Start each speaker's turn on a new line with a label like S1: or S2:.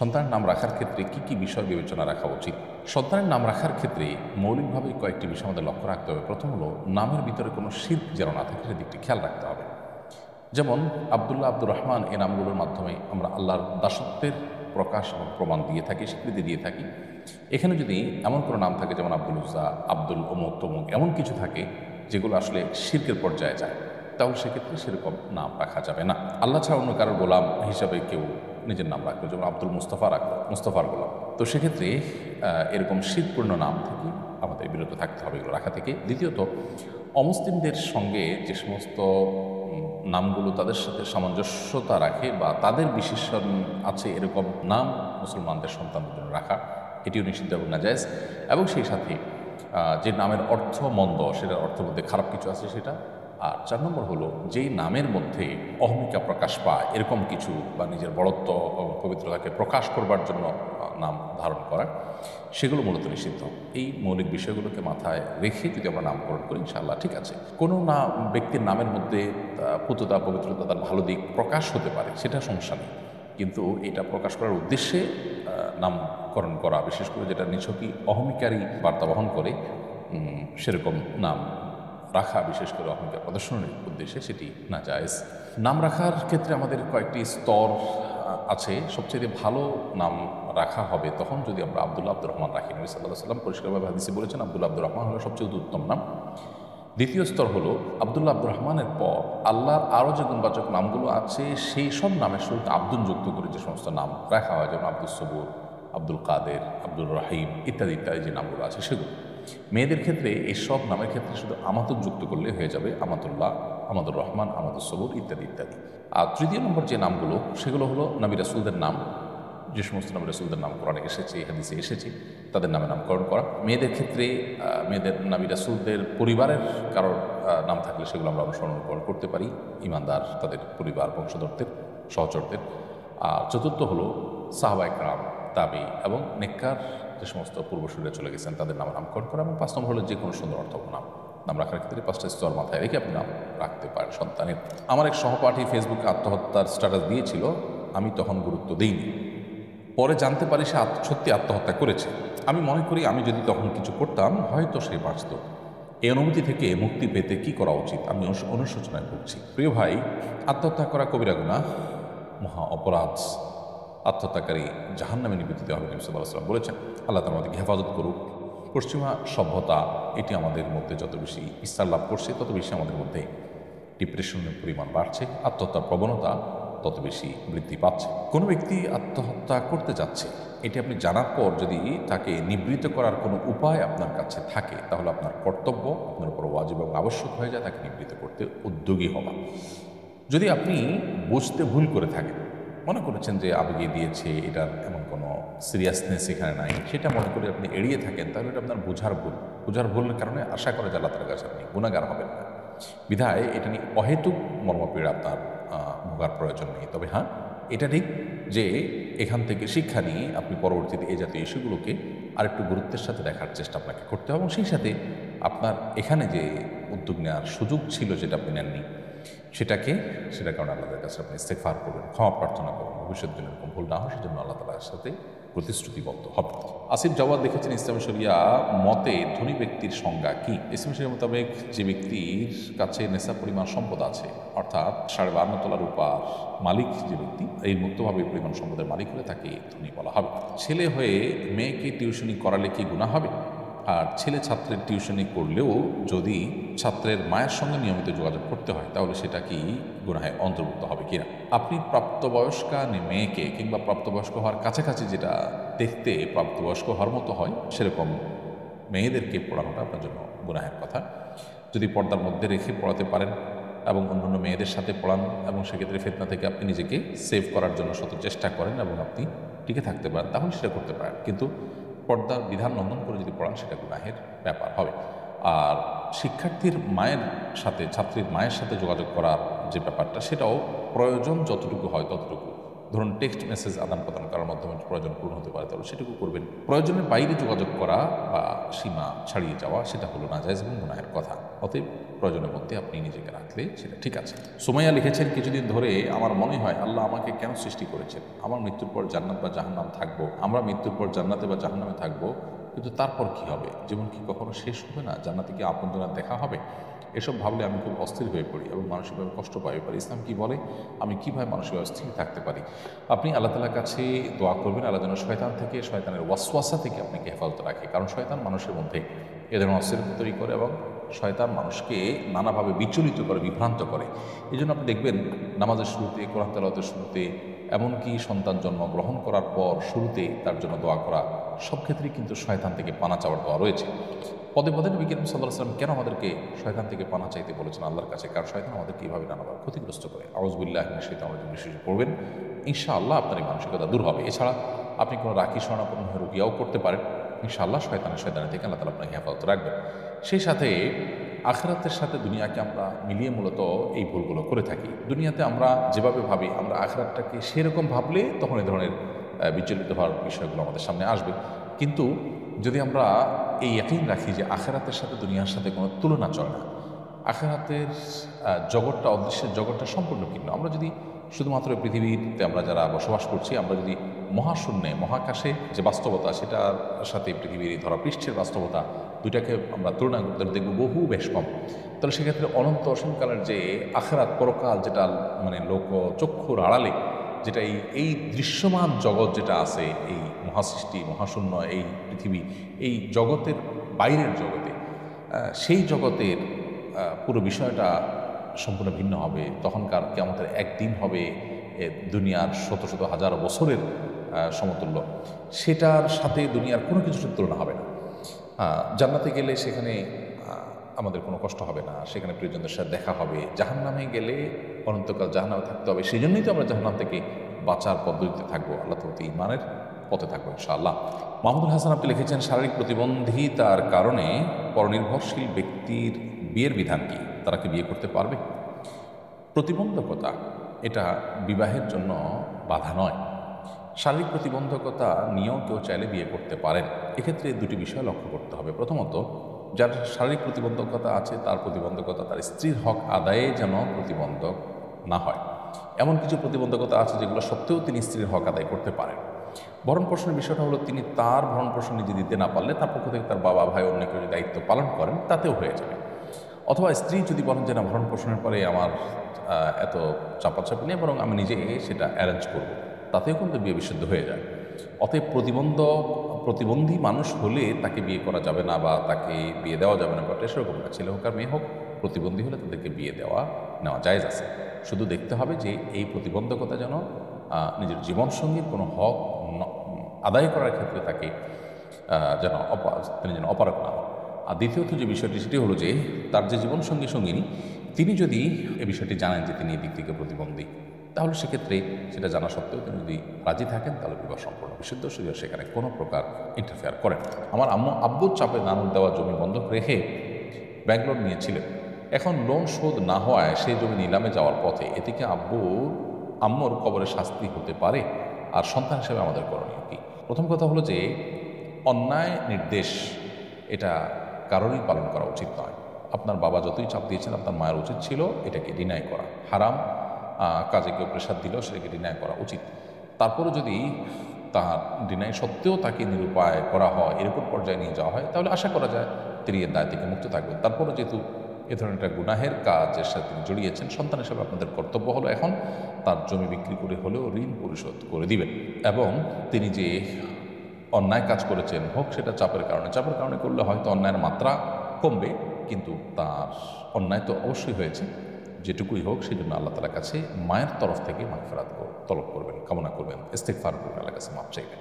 S1: সন্তানের নাম রাখার ক্ষেত্রে কি কি বিষয় বিবেচনা রাখা উচিত? সন্তানের নাম রাখার ক্ষেত্রে মৌলিকভাবে কয়েকটি বিষয় আমাদের লক্ষ্য রাখতে হবে। প্রথম হলো, নামের ভিতরে কোনো শিরক যেন না থাকে, সেদিকটি খেয়াল রাখতে হবে। যেমন আবদুল্লাহ, আব্দুর রহমান এই নামগুলোর মাধ্যমে আমরা আল্লাহর দাসত্বের প্রকাশ এবং প্রমাণ দিয়ে থাকি, স্বীকৃতি দিয়ে থাকি। এখানে যদি এমন কোনো নাম থাকে যেমন আব্দুল উজ্জা, আব্দুল অমুক তমুক, এমন কিছু থাকে যেগুলো আসলে শিরকের পর্যায়ে যায়, তাহলে সেক্ষেত্রে সেরকম নাম রাখা যাবে না। আল্লাহ ছাড়া অন্য কারোর গোলাম হিসাবে কেউ নিজের নাম রাখবে, যেমন আব্দুল মুস্তফা রাখলো, মুস্তফার গোলাম। তো সেক্ষেত্রে এরকম শিরকপূর্ণ নাম থেকে আমাদের বিরত থাকতে হবে, এগুলো রাখা থেকে। দ্বিতীয়ত, অমুসলিমদের সঙ্গে যে সমস্ত নামগুলো তাদের সাথে সামঞ্জস্যতা রাখে বা তাদের বিশেষণ আছে, এরকম নাম মুসলমানদের সন্তানদের জন্য রাখা এটিও নিষিদ্ধ এবং নাজায়েজ। এবং সেই সাথে যে নামের অর্থ মন্দ, সেটার অর্থের মধ্যে খারাপ কিছু আছে সেটা। আর 4 নম্বর হলো, যেই নামের মধ্যে অহমিকা প্রকাশ পায় এরকম কিছু, বা নিজের বড়ত্ব এবং পবিত্রতাকে প্রকাশ করবার জন্য নাম ধারণ করা, সেগুলো মূলত নিষিদ্ধ। এই মৌলিক বিষয়গুলোকে মাথায় রেখে যদি আমরা নামকরণ করি, ইনশাআল্লাহ ঠিক আছে। কোনো ব্যক্তির নামের মধ্যে পুততা, পবিত্রতা, তার ভালো দিক প্রকাশ হতে পারে, সেটা সমস্যা নেই। কিন্তু এটা প্রকাশ করার উদ্দেশ্যে নামকরণ করা, বিশেষ করে যেটা নিছকই অহমিকারী বার্তা বহন করে, সেরকম নাম রাখা, বিশেষ করে অহমিকা প্রদর্শনের উদ্দেশ্যে, সেটি নাজায়েজ। নাম রাখার ক্ষেত্রে আমাদের কয়েকটি স্তর আছে। সবচেয়ে ভালো নাম রাখা হবে তখন যদি আমরা আবদুল্লাহ, আব্দুর রহমান রাখি। নবী সাল্লাল্লাহু আলাইহি ওয়াসাল্লাম পরিষ্কারভাবে হাদিসে বলেছেন, আবদুল্লাহ, আব্দুর রহমান হলো সবচেয়ে উত্তম নাম। দ্বিতীয় স্তর হলো, আবদুল্লাহ, আব্দুর রহমানের পর আল্লাহর আরও যে গুণবাচক নামগুলো আছে সেই সব নামের শুরুতে আব্দুল যুক্ত করে যে সমস্ত নাম রাখা হয়, যেমন আব্দুল সবুর, আব্দুল কাদের, আব্দুল রহিম ইত্যাদি ইত্যাদি যে নামগুলো আছে সেগুলো। মেয়েদের ক্ষেত্রে এই সব নামের ক্ষেত্রে শুধু আমাতুল যুক্ত করলে হয়ে যাবে, আমাতুল্লাহ, আমাদুর রহমান, আমাদুল সবুর ইত্যাদি ইত্যাদি। আর তৃতীয় নম্বর যে নামগুলো, সেগুলো হলো নবী রাসূলদের নাম। যে সমস্ত নবী রাসূলদের নাম কোরআনে এসেছে, হাদিসে এসেছে, তাদের নামে নামকরণ করা। মেয়েদের ক্ষেত্রে মেয়েদের নবী রাসূলদের পরিবারের কারোর নাম থাকলে সেগুলো আমরা অনুসরণ করতে পারি, ইমানদার তাদের পরিবার, বংশধরদের, সহচরদের। আর চতুর্থ হলো সাহাবায়ে কেরাম, তাবি এবং নেককার যে সমস্ত পূর্বসূরীরা চলে গেছেন তাদের নামে নামকরণ করা। এবং 5 নম্বর হলো যে কোনো সুন্দর অর্থ নাম রাখার ক্ষেত্রে 5টা স্তর মাথায় রেখে আপনি নাম রাখতে পারেন সন্তানের। আমার এক সহপাঠী ফেসবুকে আত্মহত্যার স্ট্যাটাস দিয়েছিল, আমি তখন গুরুত্ব দিইনি। পরে জানতে পারি সে সত্যি আত্মহত্যা করেছে। আমি মনে করি আমি যদি তখন কিছু করতাম হয়তো সে বাঁচত। এই অনুভূতি থেকে মুক্তি পেতে কি করা উচিত? আমি অনুশোচনায় ভুগছি। প্রিয় ভাই, আত্মহত্যা করা কবিরা গুনাহ, মহা অপরাধ। আত্মহত্যাকারী জাহান্নামে নিবেদিত হবে, নবী সাল্লাল্লাহু আলাইহি ওয়াসাল্লাম বলেছেন। আল্লাহ তাআলা আমাদেরকে হেফাজত করুক। পশ্চিমা সভ্যতা এটি আমাদের মধ্যে যত বেশি বিস্তার লাভ করছে, তত বেশি আমাদের মধ্যে ডিপ্রেশনের পরিমাণ বাড়ছে, আত্মহত্যার প্রবণতা তত বেশি বৃদ্ধি পাচ্ছে। কোনো ব্যক্তি আত্মহত্যা করতে যাচ্ছে, এটি আপনি জানার পর যদি তাকে নিবৃত্ত করার কোনো উপায় আপনার কাছে থাকে, তাহলে আপনার কর্তব্য, আপনার উপর ওয়াজিব এবং আবশ্যক হয়ে যায় তাকে নিবৃত্ত করতে উদ্যোগী হওয়া। যদি আপনি বুঝতে ভুল করে থাকেন, মনে করেছেন যে আবেগে দিয়েছে, এটার এমন কোনো সিরিয়াসনেস এখানে নাই, সেটা মনে করে আপনি এড়িয়ে থাকেন, তাহলে এটা আপনার বোঝার ভুলের কারণে আশা করে যে আল্লাহ তাআলার কাছে আপনি গুনাহগার হবেন না। বিধায় এটা নিয়ে অহেতুক মর্মপীড়া আপনার ভোগার প্রয়োজন নেই। তবে হ্যাঁ, এটা ঠিক যে এখান থেকে শিক্ষা নিয়ে আপনি পরবর্তীতে এই জাতীয় ইস্যুগুলোকে আরেকটু গুরুত্বের সাথে দেখার চেষ্টা আপনাকে করতে হবে, এবং সেই সাথে আপনার এখানে যে উদ্যোগ নেওয়ার সুযোগ ছিল যেটা আপনি নেননি, সেটার কারণে আল্লাহর কাছে আপনি ইস্তেগফার করবেন, ক্ষমা প্রার্থনা করবেন, ভবিষ্যৎ দিনে এরকম ভুল না হয় সেজন্য আল্লাহ তাআলার সাথে প্রতিশ্রুতিবদ্ধ হবে। আসিফ জাওয়াদ লিখেছেন, ইসলামী শরিয়া মতে ধনী ব্যক্তির সংজ্ঞা কি? ইসলামী শরিয়া মোতাবেক যে ব্যক্তির কাছে নেশা পরিমাণ সম্পদ আছে, অর্থাৎ 52.5 তোলা রূপার মালিক যে ব্যক্তি, এই মুক্তভাবে পরিমাণ সম্পদের মালিক হলে তাকে ধনী বলা হবে। ছেলে হয়ে মেয়েকে টিউশনি করালে কি গুনাহ হবে? আর ছেলে ছাত্রের টিউশনি করলেও যদি ছাত্রের মায়ের সঙ্গে নিয়মিত যোগাযোগ করতে হয়, তাহলে সেটা কি গুনাহে অন্তর্ভুক্ত হবে কিনা? আপনি প্রাপ্তবয়স্কা মেয়েকে, কিংবা প্রাপ্তবয়স্ক হওয়ার কাছাকাছি যেটা দেখতে প্রাপ্তবয়স্ক হওয়ার মতো হয়, সেরকম মেয়েদেরকে পড়ানোটা আপনার জন্য গুনাহের কথা। যদি পর্দার মধ্যে রেখে পড়াতে পারেন এবং অন্যান্য মেয়েদের সাথে পড়ান, এবং সেক্ষেত্রে ফিতনা থেকে আপনি নিজেকে সেভ করার জন্য শত চেষ্টা করেন এবং আপনি টিকে থাকতে পারেন, তাহলে সেটা করতে পারেন। কিন্তু পর্দার বিধান লঙ্ঘন করে যদি পড়ান, সেটা গুনাহের ব্যাপার হবে। আর শিক্ষার্থীর মায়ের সাথে, ছাত্রীর মায়ের সাথে যোগাযোগ করার যে ব্যাপারটা, সেটাও প্রয়োজন যতটুকু হয় ততটুকু ধরুন টেক্সট মেসেজ আদান প্রদান করার মাধ্যমে প্রয়োজন পূরণ হতে পারে, তাহলে সেটুকু করবেন। প্রয়োজনের বাইরে যোগাযোগ করা বা সীমা ছাড়িয়ে যাওয়া সেটা হলো নাজায়েজ এবং গুনাহের কথা। অতএব প্রয়োজনের মধ্যে আপনি নিজেকে রাখলে সেটা ঠিক আছে। সুমাইয়া লিখেছেন, কিছুদিন ধরে আমার মনে হয় আল্লাহ আমাকে কেন সৃষ্টি করেছেন? আমার মৃত্যুর পর জান্নাত বা জাহান্নাম থাকবো, আমরা মৃত্যুর পর জান্নাতে বা জাহান্নামে থাকবো, কিন্তু তারপর কি হবে? জীবন কি কখনো শেষ হবে না? জান্নাতে কি আপনজনের দেখা হবে? এসব ভাবলে আমি খুব অস্থির হয়ে পড়ি এবং মানসিকভাবে কষ্ট পাই। এবার ইসলাম কি বলে, আমি কীভাবে মানসিকভাবে স্থির থাকতে পারি? আপনি আল্লাহ তাআলার কাছে দোয়া করবেন, আল্লাহ যেন শয়তান থেকে, শয়তানের ওয়াসওয়াসা থেকে আপনাকে হেফাজত রাখে। কারণ শয়তান মানুষের মধ্যে এ ধরনের অস্থিরতা তৈরি করে এবং শয়তান মানুষকে নানাভাবে বিচলিত করে, বিভ্রান্ত করে। এই জন্য আপনি দেখবেন নামাজের শুরুতে, কোরআন তেলাওয়াতের শুরুতে, এমনকি সন্তান জন্মগ্রহণ করার পর শুরুতে তার জন্য দোয়া করা, সব ক্ষেত্রেই কিন্তু শয়তান থেকে পানা চাওয়ার দোয়া রয়েছে। পদে পদে নবী করিম সাল্লাল্লাহু আলাইহি ওয়াসাল্লাম কেন আমাদেরকে শয়তান থেকে পানা চাইতে বলেছেন আল্লাহর কাছে? কারণ শয়তান আমাদেরকে এইভাবে নানাভাবে ক্ষতিগ্রস্ত করে। আউযুবিল্লাহি মিনাশ শাইতানির রাজিম বিশেষ পড়বেন, ইনশাআল্লাহ আপনার এই মানসিকতা দূর হবে। এছাড়া আপনি কোনো রাখি স্বর্ণাপন্ন হয়ে রুকিয়াও করতে পারেন, ইনশাআল্লাহ শয়তানের থেকে আল্লাহ তাআলা আপনাকে হেফাজত রাখবেন। সেই সাথে আখিরাতের সাথে দুনিয়াকে আমরা মিলিয়ে মূলত এই ভুলগুলো করে থাকি। দুনিয়াতে আমরা যেভাবে ভাবি, আমরা আখিরাতটাকে সেরকম ভাবলে তখন এই ধরনের বিচলিত হওয়ার বিষয়গুলো আমাদের সামনে আসবে। কিন্তু যদি আমরা এই ইয়াকিন রাখি যে আখিরাতের সাথে দুনিয়ার সাথে কোনো তুলনা চলে না, আখিরাতের জগৎটা, অদৃশ্যের জগৎটা সম্পূর্ণ ভিন্ন। আমরা যদি শুধুমাত্র পৃথিবীতে আমরা যারা বসবাস করছি, আমরা যদি মহাশূন্যে, মহাকাশে যে বাস্তবতা, সেটার সাথে পৃথিবীর ধরাপৃষ্ঠের বাস্তবতা দুইটাকে আমরা তুলনা করতে দেখব বহু বেশ কম। তাহলে সেক্ষেত্রে অনন্ত অসীমকালের যে আখিরাত, পরকাল, যেটা মানে লোক চক্ষুর আড়ালে, যেটা এই দৃশ্যমান জগৎ যেটা আছে, এই মহাসৃষ্টি, মহাশূন্য, এই পৃথিবী, এই জগতের বাইরের জগতে, সেই জগতের পুরো বিষয়টা সম্পূর্ণ ভিন্ন হবে। তখনকার কিয়ামতের একদিন হবে দুনিয়ার শত শত হাজার বছরের সমতুল্য। সেটার সাথে দুনিয়ার কোনো কিছুর তুলনা হবে না। জান্নাতে গেলে সেখানে আমাদের কোনো কষ্ট হবে না, সেখানে প্রিয়জনদের সাথে দেখা হবে। জাহান্নামে গেলে অনন্তকাল জাহান্নামে থাকতে হবে। সেই জন্যই তো আমরা জাহান্নাম থেকে বাঁচার পদ্ধতিতে থাকবো, আল্লাহ প্রতি ঈমানের পথে থাকবো ইনশাআল্লাহ। মাহমুদুল হাসান আপনি লিখেছেন, শারীরিক প্রতিবন্ধিতার কারণে পরনির্ভরশীল ব্যক্তির বিয়ের বিধান কি? তারা কি বিয়ে করতে পারবে? প্রতিবন্ধকতা এটা বিবাহের জন্য বাধা নয়। শারীরিক প্রতিবন্ধকতা নিয়েও কেউ চাইলে বিয়ে করতে পারেন। এক্ষেত্রে দুটি বিষয় লক্ষ্য করতে হবে। প্রথমত, যার শারীরিক প্রতিবন্ধকতা আছে, তার প্রতিবন্ধকতা তার স্ত্রীর হক আদায়ে যেন প্রতিবন্ধক না হয়। এমন কিছু প্রতিবন্ধকতা আছে যেগুলো সত্ত্বেও তিনি স্ত্রীর হক আদায় করতে পারেন। ভরণ পোষণের বিষয়টা হলো, তিনি তার ভরণ পোষণ নিজে দিতে না পারলে তার পক্ষ থেকে তার বাবা, ভাই, অন্য কেউ যদি দায়িত্ব পালন করেন, তাতেও হয়ে যাবে। অথবা স্ত্রী যদি বলেন যে না, ভরণ পোষণের পরে আমার এত চাপাচাপি নেই, বরং আমি নিজে সেটা অ্যারেঞ্জ করব, তাতেও কিন্তু বিয়ে বিশুদ্ধ হয়ে যায়। অতএব প্রতিবন্ধী মানুষ হলে তাকে বিয়ে করা যাবে না বা তাকে বিয়ে দেওয়া যাবে না, বাট সেরকম না। ছেলে হোক আর মেয়ে হোক, প্রতিবন্ধী হলে তাদেরকে বিয়ে নেওয়া জায়েজ আছে। শুধু দেখতে হবে যে এই প্রতিবন্ধকতা যেন নিজের জীবনসঙ্গীর কোনো হক আদায় করার ক্ষেত্রে তাকে তিনি যেন অপারগ না হন। আর দ্বিতীয়ত যে বিষয়টি, সেটি হলো যে তার যে জীবনসঙ্গিনী, তিনি যদি এ বিষয়টি জানেন যে তিনি এই দিক থেকে প্রতিবন্ধী, তাহলে সেক্ষেত্রে সেটা জানা সত্ত্বেও তিনি যদি রাজি থাকেন, তাহলে বিবাহ সম্পূর্ণ বিশুদ্ধ। সেখানে কোনো প্রকার ইন্টারফেয়ার করেন। আমার আব্বুর চাপে নানুর দেওয়া জমি বন্ধক রেখে ব্যাংক নিয়েছিলেন। এখন লোন শোধ না হওয়ায় সেই জমি নিলামে যাওয়ার পথে, এদিকে আম্মুর কবরে শাস্তি হতে পারে? আর সন্তান হিসেবে আমাদের করণীয় কি? প্রথম কথা হলো যে অন্যায় নির্দেশ এটা কারোরই পালন করা উচিত নয়। আপনার বাবা যতই চাপ দিয়েছেন, আপনার মায়ের উচিত ছিল এটাকে ডিনাই করা। হারাম কাজে কেউ প্রেশার দিলেও সেটাকে ডিনাই করা উচিত। তারপরে যদি তার ডিনাই সত্ত্বেও তাকে নিরুপায় করা হয়, এরকম পর্যায়ে নিয়ে যাওয়া হয়, তাহলে আশা করা যায় তিনি এর দায় থেকে মুক্ত থাকবেন। তারপরে যেহেতু এ ধরনের একটা গুনাহের কাজের সাথে তিনি জড়িয়েছেন, সন্তান হিসেবে আপনাদের কর্তব্য হলো এখন তার জমি বিক্রি করে হলেও ঋণ পরিশোধ করে দিবেন। এবং তিনি যে অন্যায় কাজ করেছেন, হোক সেটা চাপের কারণে করলে হয়তো অন্যায়ের মাত্রা কমবে, কিন্তু তার অন্যায় তো অবশ্যই হয়েছে। যেটুকুই হোক, সেই জন্য আল্লাহ তাআলার কাছে মায়ের তরফ থেকে মাগফিরাত তলব করবেন, কামনা করবেন, ইস্তিগফার করবেন, আল্লাহর কাছে মাপ চাইবেন।